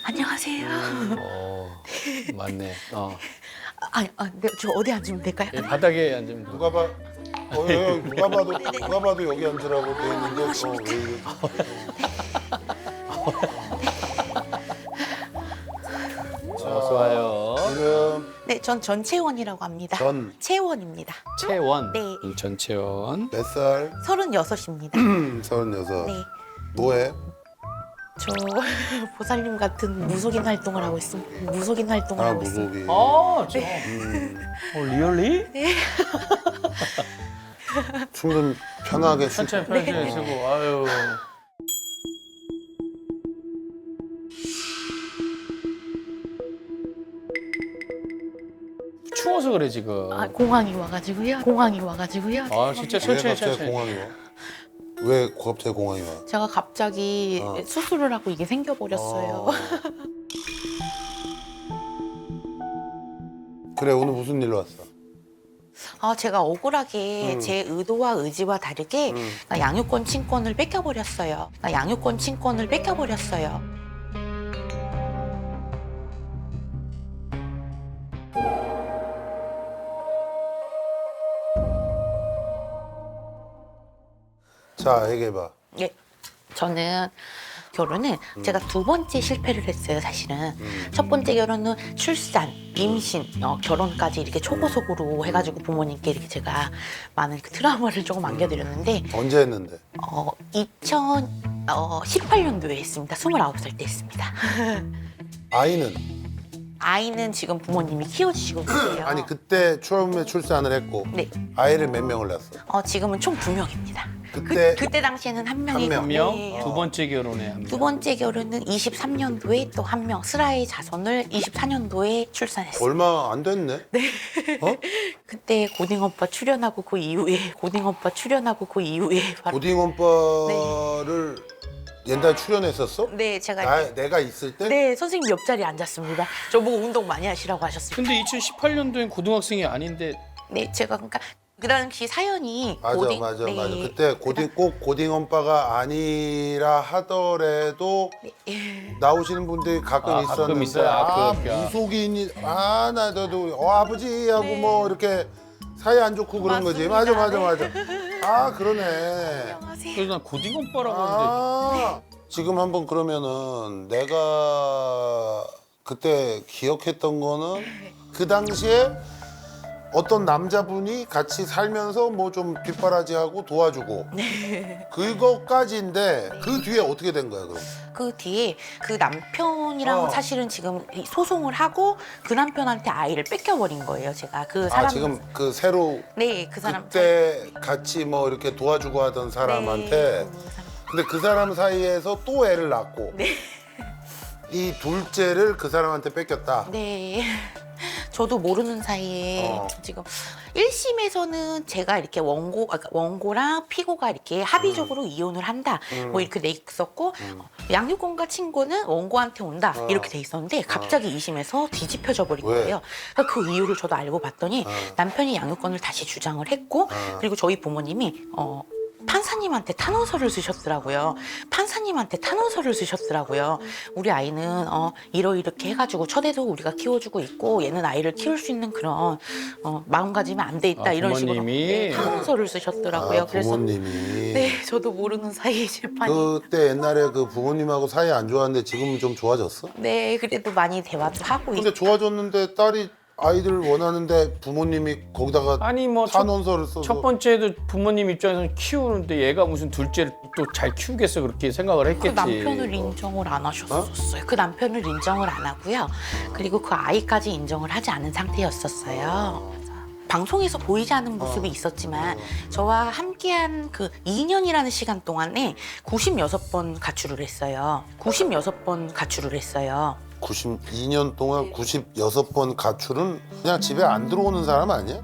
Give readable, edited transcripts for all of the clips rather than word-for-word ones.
안녕하세요. 맞네. 네, 저 어디 앉으면 될까요? 바닥에 앉으면 돼. 누가 봐. 누가 봐도 여기 앉으라고 돼 있는데 왜 이래? 어서 와요. 이름 네, 전 전채원이라고 합니다. 채원입니다. 채원. 네. 전채원. 몇 살? 36입니다. 36. 네. 뭐해? 저 보살님 같은 무속인 활동을 하고 있습니다. 무속인 활동을 하고 있습니다. 무속이. 리얼리? 춤 좀 편하게 쉬. 천천히 편하게 쉬고. 아유. 추워서 그래 지금. 공항이 와가지고요. 진짜 왜 천천히 갑자기 천천히. 공항이 와? 왜 갑자기 공항이 와? 제가 갑자기 수술을 하고 이게 생겨버렸어요. 그래 오늘 무슨 일로 왔어? 제가 억울하게 제 의도와 의지와 다르게 양육권 친권을 뺏겨버렸어요. 자 얘기해봐. 예, 저는 결혼은 제가 두 번째 실패를 했어요, 사실은. 첫 번째 결혼은 출산, 임신, 결혼까지 이렇게 초고속으로 해가지고 부모님께 이렇게 제가 많은 그 트라우마를 조금 안겨드렸는데, 언제 했는데? 2018년도에 했습니다. 29살 때 했습니다. 아이는 지금 부모님이 키워주시고 계세요. 아니 그때 처음에 출산을 했고 네. 아이를 몇 명을 낳았어? 지금은 총 2명입니다. 그때 그때 당시에는 한 명이 명. 한 명. 네. 두 번째 결혼에 한 명. 두 번째 결혼은 23년도에 또 한 명, 슬아의 자손을 24년도에 출산했어요. 얼마 안 됐네? 네. 그때 고딩 오빠 출연하고 그 이후에 바로 고딩 오빠를 옛날에 출연했었어? 네, 제가 내가 있을 때? 네, 선생님 옆자리에 앉았습니다. 저보고 운동 많이 하시라고 하셨습니다. 근데 2018년도엔 고등학생이 아닌데 네, 제가 그러니까 그 당시 사연이 맞아. 그때 꼭 고딩 오빠가 아니라 하더라도 나오시는 분들이 가끔 가끔 있었는데 있어요. 무속인이 나도 아버지 하고 뭐 이렇게 사이 안 좋고 그런 거지. 맞아. 그러네. 안녕하세요. 그래서 난 고딩 오빠라고 했는데 지금 한번 그러면은 내가 그때 기억했던 거는 그 당시에 어떤 남자분이 같이 살면서 뭐 좀 뒷바라지하고 도와주고 그거까지인데 그 뒤에 어떻게 된 거야 그럼? 그 뒤에 그 남편이랑 사실은 지금 소송을 하고 그 남편한테 아이를 뺏겨버린 거예요. 제가 그 사람 지금 그 새로 네, 그 사람 그때 같이 뭐 이렇게 도와주고 하던 사람한테 네, 근데 그 사람 사이에서 또 애를 낳고 이 둘째를 그 사람한테 뺏겼다. 네. 저도 모르는 사이에 지금 1심에서는 제가 이렇게 원고랑 피고가 이렇게 합의적으로 이혼을 한다. 뭐 이렇게 돼 있었고 양육권과 친권은 원고한테 온다. 이렇게 돼 있었는데 갑자기 2심에서 뒤집혀져 버린 왜? 거예요. 그러니까 그 이유를 저도 알고 봤더니 남편이 양육권을 다시 주장을 했고 그리고 저희 부모님이 판사님한테 탄원서를 쓰셨더라고요. 우리 아이는 이렇게 해가지고 첫애도 우리가 키워주고 있고 얘는 아이를 키울 수 있는 그런 마음가짐이 안 돼 있다 이런 식으로 부모님이? 탄원서를 쓰셨더라고요. 부모님이 네, 저도 모르는 사이에 재판이 그때 옛날에 그 부모님하고 사이 안 좋았는데 지금은 좀 좋아졌어? 네, 그래도 많이 대화도 하고 근데 좋아졌는데 딸이 아이들 원하는데 부모님이 거기다가 아니 뭐 탄원서를 써서 첫 번째도 부모님 입장에서는 키우는데 얘가 무슨 둘째를 또 잘 키우겠어 그렇게 생각을 그 했겠지. 남편을 인정을 안 하셨었어요. 그 남편을 인정을 안 하고요. 그리고 그 아이까지 인정을 하지 않은 상태였었어요. 방송에서 보이지 않는 모습이 있었지만 저와 함께한 그 2년이라는 시간 동안에 96번 가출을 했어요. 92년 동안 96번 가출은 그냥 집에 안 들어오는 사람 아니야?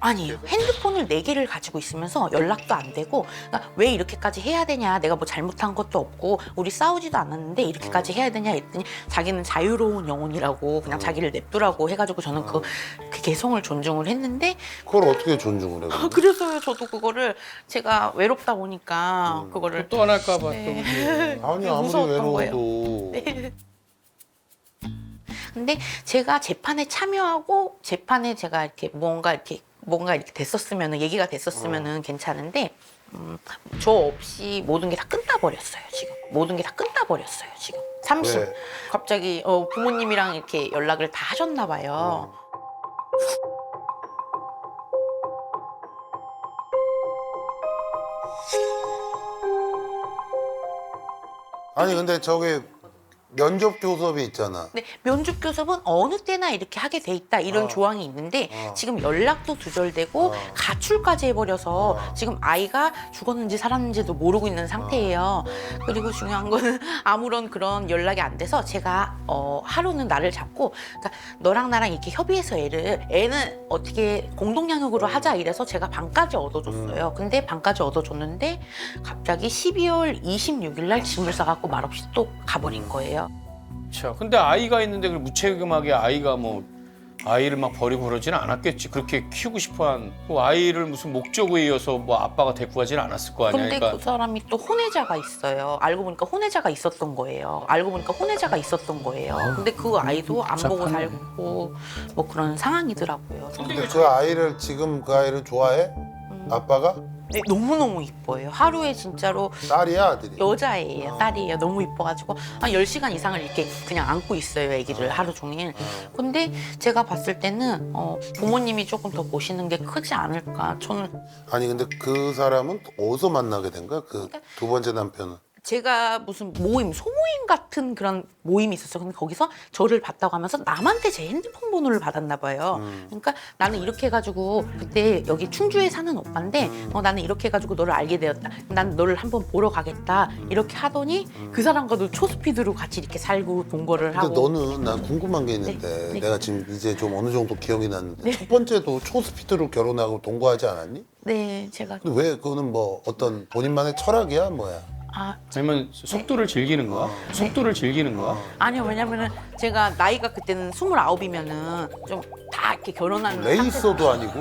아니에요. 핸드폰을 4개를 가지고 있으면서 연락도 안 되고 그러니까 왜 이렇게까지 해야 되냐. 내가 뭐 잘못한 것도 없고 우리 싸우지도 않았는데 이렇게까지 해야 되냐 했더니 자기는 자유로운 영혼이라고 그냥 자기를 냅두라고 해가지고 저는 그 개성을 존중을 했는데 그걸 어떻게 존중을 해? 근데? 그래서요. 저도 그거를 제가 외롭다 보니까 그거를 또 안 할까 봐. 네. 또. 아니 아무리 무서웠던 거예요. 외로워도 근데 제가 재판에 참여하고 재판에 제가 이렇게 뭔가 이렇게 됐었으면은 얘기가 됐었으면은 괜찮은데 저 없이 모든 게 다 끝나버렸어요 지금. 모든 게 다 끝나버렸어요 지금. 30 왜? 갑자기 부모님이랑 이렇게 연락을 다 하셨나 봐요. 아니 근데 저기 면접 교섭이 있잖아. 근데 면접 교섭은 어느 때나 이렇게 하게 돼 있다 이런 조항이 있는데 지금 연락도 두절되고 가출까지 해버려서 지금 아이가 죽었는지 살았는지도 모르고 있는 상태예요. 그리고 중요한 거는 아무런 그런 연락이 안 돼서 제가 하루는 나를 잡고 그러니까 너랑 나랑 이렇게 협의해서 애는 어떻게 공동양육으로 하자 이래서 제가 반까지 얻어줬어요. 근데 반까지 얻어줬는데 갑자기 12월 26일 날 짐을 싸갖고 말없이 또 가버린 거예요. 자, 근데 아이가 있는데 그걸 무책임하게 아이가 뭐 아이를 막 버리고 그러지는 않았겠지. 그렇게 키우고 싶어한 그 아이를 무슨 목적에 이어서 뭐 아빠가 데리고 가지는 않았을 거 아니야. 근데 그 사람이 또 혼외자가 있어요. 알고 보니까 혼외자가 있었던 거예요. 근데 그 아이도 안 보고 살고 뭐 그런 상황이더라고요. 근데 그 아이를 지금 그 아이를 좋아해? 아빠가? 네, 너무너무 이뻐요. 하루에 진짜로 딸이야 아들이? 여자애예요. 딸이에요. 너무 이뻐가지고 한 10시간 이상을 이렇게 그냥 안고 있어요. 애기를 하루 종일. 근데 제가 봤을 때는 부모님이 조금 더 보시는 게 크지 않을까. 저는 아니 근데 그 사람은 어디서 만나게 된 거야? 그 두 번째 남편은? 제가 무슨 모임, 소모임 같은 그런 모임이 있었어요. 근데 거기서 저를 봤다고 하면서 남한테 제 핸드폰 번호를 받았나 봐요. 그러니까 나는 이렇게 해가지고 그때 여기 충주에 사는 오빠인데 나는 이렇게 해가지고 너를 알게 되었다. 난 너를 한번 보러 가겠다. 이렇게 하더니 그 사람과도 초스피드로 같이 이렇게 살고 동거를 근데 하고. 너는 난 궁금한 게 있는데 네. 내가 지금 이제 좀 어느 정도 기억이 났는데 첫 번째도 초스피드로 결혼하고 동거하지 않았니? 네, 제가 근데 왜 그거는 뭐 어떤 본인만의 철학이야 뭐야? 아니면 속도를 즐기는 거야? 속도를 즐기는 거야? 아니요. 왜냐면은 제가 나이가 그때는 29이면은 좀 다 이렇게 결혼한 레이서도 아니고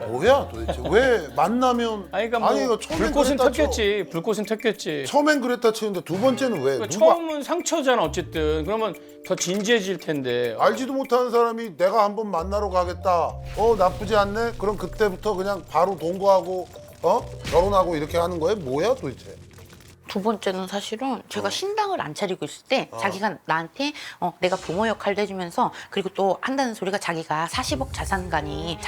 뭐야 도대체 왜 만나면 아니 그러니까 뭐 처음엔 불꽃은 그랬다 쳐. 튀었겠지. 불꽃은 튀었겠지. 처음엔 그랬다 치는데 두 번째는 왜 그러니까 누가 처음은 상처잖아 어쨌든. 그러면 더 진지해질 텐데. 알지도 못하는 사람이 내가 한번 만나러 가겠다. 나쁘지 않네. 그럼 그때부터 그냥 바로 동거하고 결혼하고 이렇게 하는 거예요? 뭐야 도대체? 두 번째는 사실은 제가 신당을 안 차리고 있을 때 자기가 나한테 내가 부모 역할도 해주면서 그리고 또 한다는 소리가 자기가 40억 자산가니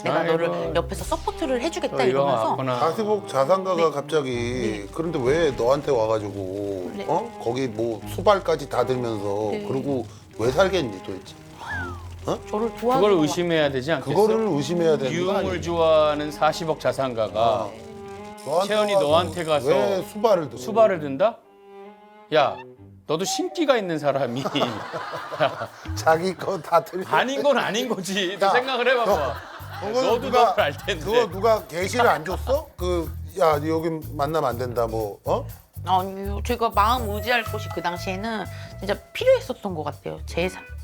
내가 아이고. 너를 옆에서 서포트를 해주겠다 이거 이러면서 왔구나. 40억 자산가가 갑자기 그런데 왜 너한테 와가지고 네. 거기 뭐 수발까지 다 들면서 네. 그리고 왜 살겠니 도대체? 저를 도와주고 그걸 의심해야 되지 않겠어? 그거를 의심해야 되는 거 유흥을 아니야? 좋아하는 40억 자산가가 채연이 와서 너한테 가서 왜 수발을 들어? 수발을 든다? 야, 너도 신기가 있는 사람이 자기 거 다 들려. 아닌 건 아닌 거지. 너 야, 생각을 해봐봐. 그거는 너도 너를 알 텐데. 그거 누가 계시를 안 줬어? 야 여기 만나면 안 된다 뭐 아니요. 제가 마음 의지할 곳이 그 당시에는 진짜 필요했었던 것 같아요.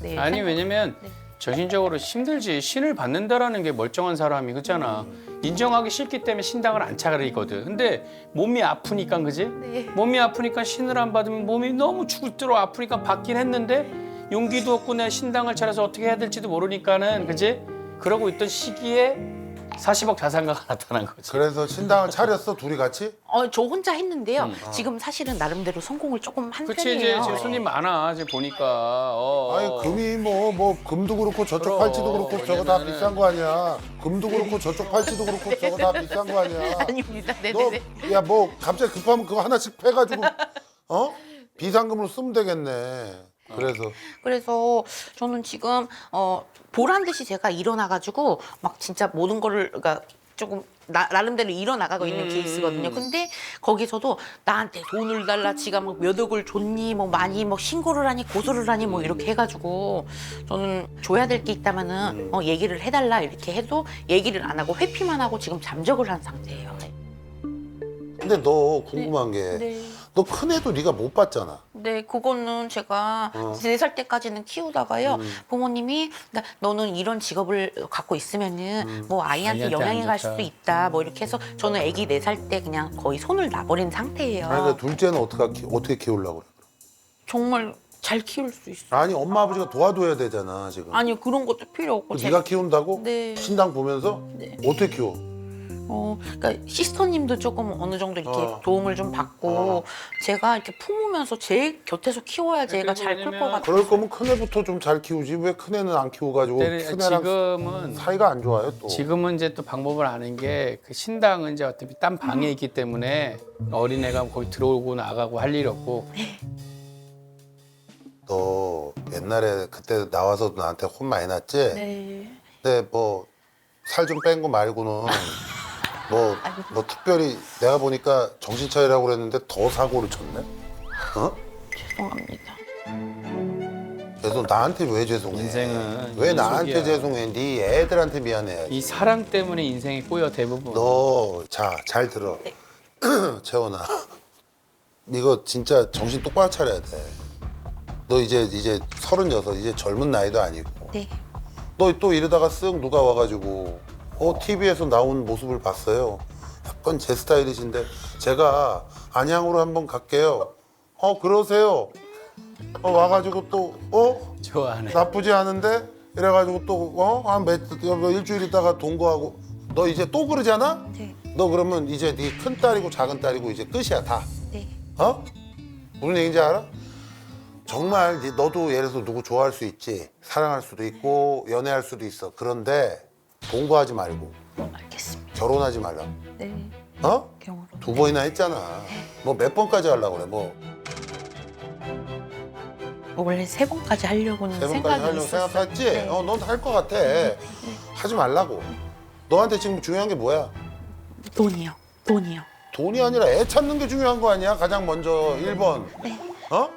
네, 아니 왜냐면 네. 정신적으로 힘들지. 신을 받는다라는 게 멀쩡한 사람이 그렇잖아. 인정하기 싫기 때문에 신당을 안 차리거든. 근데 몸이 아프니까 그지? 네. 몸이 아프니까 신을 안 받으면 몸이 너무 죽을대로 아프니까 받긴 했는데 용기도 없고 내 신당을 차려서 어떻게 해야 될지도 모르니까는 그지? 그러고 있던 시기에 40억 자산가가 나타난 거지. 그래서 신당을 차렸어 둘이 같이? 저 혼자 했는데요. 지금 사실은 나름대로 성공을 조금 한 그치 편이에요. 이제 손님 많아 지금 보니까. 아니 금이 뭐 금도 그렇고 저쪽 그럼, 팔찌도 그렇고 저거 다 왜냐면은- 비싼 거 아니야. 금도 그렇고 저쪽 팔찌도 그렇고 저거 다 비싼 거 아니야. 아닙니다. 네네네. 너 야 뭐 갑자기 급하면 그거 하나씩 패가지고 비상금으로 쓰면 되겠네. 그래서 저는 지금 보란 듯이 제가 일어나가지고 막 진짜 모든 거를 그러니까 조금 나름대로 일어나가고 있는 케이스거든요. 근데 거기서도 나한테 돈을 달라, 지가 뭐 몇 억을 줬니, 뭐 많이 뭐 신고를 하니 고소를 하니 뭐 이렇게 해가지고 저는 줘야 될 게 있다면은 얘기를 해달라 이렇게 해도 얘기를 안 하고 회피만 하고 지금 잠적을 한 상태예요. 근데 너 궁금한 게 네. 너 큰애도 네가 못 봤잖아. 네, 그거는 제가 4살 때까지는 키우다가요. 부모님이 그러니까 너는 이런 직업을 갖고 있으면은 뭐 아이한테 아이한테 영향이 안 갈 좋다. 수도 있다. 뭐 이렇게 해서 저는 아기 4살 때 그냥 거의 손을 놔버린 상태예요. 아니 그러니까 둘째는 어떻게 키우려고 그래? 정말 잘 키울 수 있어요. 아니 엄마 아버지가 도와줘야 되잖아 지금. 아니 그런 것도 필요 없고 네가 키운다고? 네. 신당 보면서? 네. 어떻게 키워? 그러니까 시스터님도 조금 어느 정도 이렇게 도움을 좀 받고 제가 이렇게 품으면서 제 곁에서 키워야지 애가 잘 클 것 왜냐면 같아요. 그럴 거면 큰애부터 좀 잘 키우지 왜 큰애는 안 키워가지고 큰애랑 지금은 사이가 안 좋아요 또. 지금은 이제 또 방법을 아는 게 그 신당은 이제 어차피 딴 방에 있기 때문에 어린애가 거기 들어오고 나가고 할 일이 없고 너 옛날에 그때 나와서도 나한테 혼 많이 났지? 네. 근데 뭐 살 좀 뺀 거 말고는 뭐 특별히 내가 보니까 정신 차리라고 그랬는데 더 사고를 쳤네? 어? 죄송합니다. 그래서 나한테 왜 죄송해? 인생은 왜 나한테 인숙이야. 죄송해? 네 애들한테 미안해야지. 이 사랑 때문에 인생이 꼬여 대부분. 너 잘 들어. 네. 채원아, 이거 진짜 정신 똑바로 차려야 돼. 너 이제 36, 이제 젊은 나이도 아니고. 네. 너 또 이러다가 쓱 누가 와가지고 TV에서 나온 모습을 봤어요. 약간 제 스타일이신데 제가 안양으로 한번 갈게요. 그러세요. 와가지고 또 좋아하네. 나쁘지 않은데 이래가지고 또 한 일주일 있다가 동거하고 너 이제 또 그러잖아? 네. 너 그러면 이제 네 큰 딸이고 작은 딸이고 이제 끝이야 다. 네. 무슨 얘기인지 알아? 정말 너도 예를 들어서 누구 좋아할 수 있지, 사랑할 수도 있고 연애할 수도 있어. 그런데 동거하지 말고 알겠습니다. 결혼하지 말라고. 네. 경우로. 2번이나 했잖아. 뭐 몇 번까지 하려고 그래? 뭐 원래 3번까지 하려고는 3번까지 생각이 하려고 있었어요. 생각했지? 네. 넌 할 것 같아. 하지 말라고. 너한테 지금 중요한 게 뭐야? 돈이요. 돈이요. 돈이 아니라 애 찾는 게 중요한 거 아니야? 가장 먼저 1번. 네.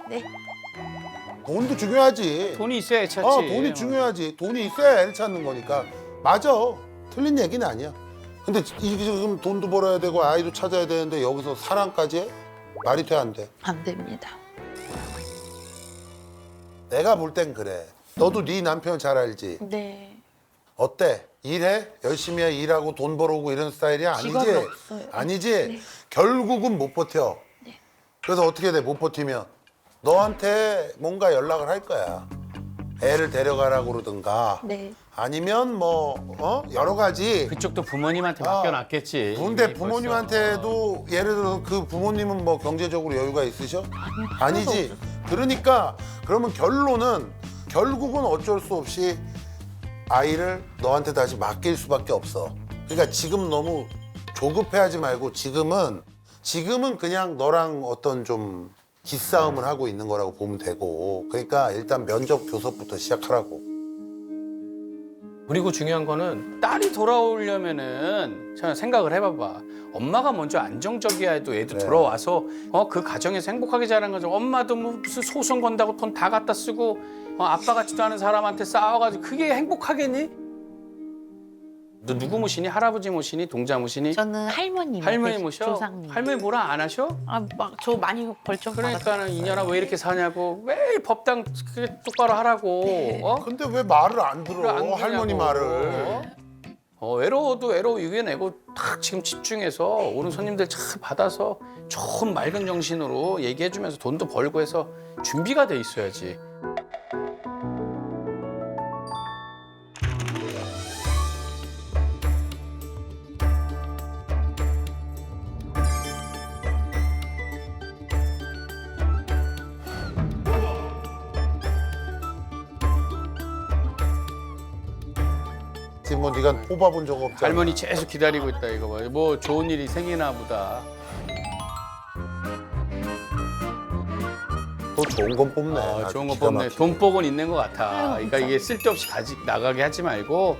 네. 네. 돈도 중요하지. 돈이 있어야 찾지. 돈이 중요하지. 돈이 있어야 애를 찾는 거니까. 맞아. 틀린 얘기는 아니야. 근데 이게 지금 돈도 벌어야 되고 아이도 찾아야 되는데 여기서 사랑까지 해? 말이 돼, 안 돼? 안 됩니다. 내가 볼 땐 그래. 너도 네 남편 잘 알지? 네. 어때? 일해? 열심히 해? 일하고 돈 벌어오고 이런 스타일이야? 아니지? 직업이 없어요. 아니지? 네. 결국은 못 버텨. 네. 그래서 어떻게 돼? 못 버티면 너한테 뭔가 연락을 할 거야. 애를 데려가라고 그러든가 네. 아니면 여러 가지. 그쪽도 부모님한테 맡겨놨겠지. 근데 이미 부모님한테도 예를 들어 그 부모님은 뭐 경제적으로 여유가 있으셔? 아니요. 아니지. 그러니까 그러면 결국은 어쩔 수 없이 아이를 너한테 다시 맡길 수밖에 없어. 그러니까 지금 너무 조급해하지 말고 지금은 그냥 너랑 어떤 좀 기싸움을 하고 있는 거라고 보면 되고. 그러니까 일단 면접 교섭부터 시작하라고. 그리고 중요한 거는 딸이 돌아오려면은 자, 생각을 해봐봐. 엄마가 먼저 안정적이어야 또 애도 네. 들어와서 그 가정에서 행복하게 자란 거죠. 엄마도 뭐 무슨 소송 건다고 돈 다 갖다 쓰고 아빠 같지도 않은 사람한테 싸워가지고 그게 행복하겠니? 너 누구 모시니? 할아버지 모시니? 동자 모시니? 저는 할머니. 할머니 모셔? 조상님. 할머니 뭐라 안 하셔? 막 저 많이 벌점 그러니까는 이년아 왜 이렇게 사냐고 매일 법당 똑바로 하라고. 근데 왜 말을 안 들어? 안 듣냐고. 할머니 말을. 외로워도 외로워 이겨내고 딱 지금 집중해서 오는 손님들 잘 받아서 좋은 맑은 정신으로 얘기해주면서 돈도 벌고 해서 준비가 돼 있어야지. 지금 뭐 네가 뽑아본 적 없잖아. 할머니 계속 기다리고 있다 이거 봐. 뭐 좋은 일이 생기나 보다. 또 좋은 건 뽑네. 아주 좋은 거 기가 뽑네. 막히게. 돈복은 있는 것 같아. 아유, 그러니까 진짜. 이게 쓸데없이 나가게 하지 말고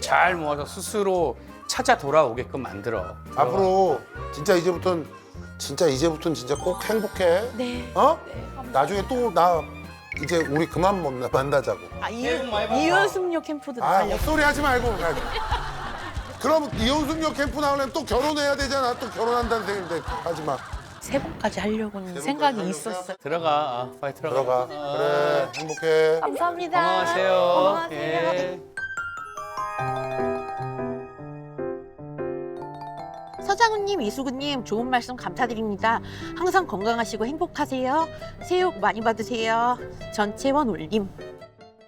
잘 모아서 스스로 찾아 돌아오게끔 만들어. 앞으로 진짜 이제부터는 진짜 꼭 행복해. 네. 어? 나중에 또 나 이제 우리 그만 만나자고. 아, 이윤숙녀 캠프도 아, 나가려고. 헛소리 하지 말고. 그럼 이혼숙녀 캠프 나오려면 또 결혼해야 되잖아. 또 결혼한다는 생각인데 하지 마. 세 번까지 하려고는 생각이 있었어요. 들어가. 빨리 들어가. 들어가. 그래, 행복해. 감사합니다. 건강하세요. 건강하세요. 예. 서장훈님, 이수근님 좋은 말씀 감사드립니다. 항상 건강하시고 행복하세요. 새해 복 많이 받으세요. 전체원 올림.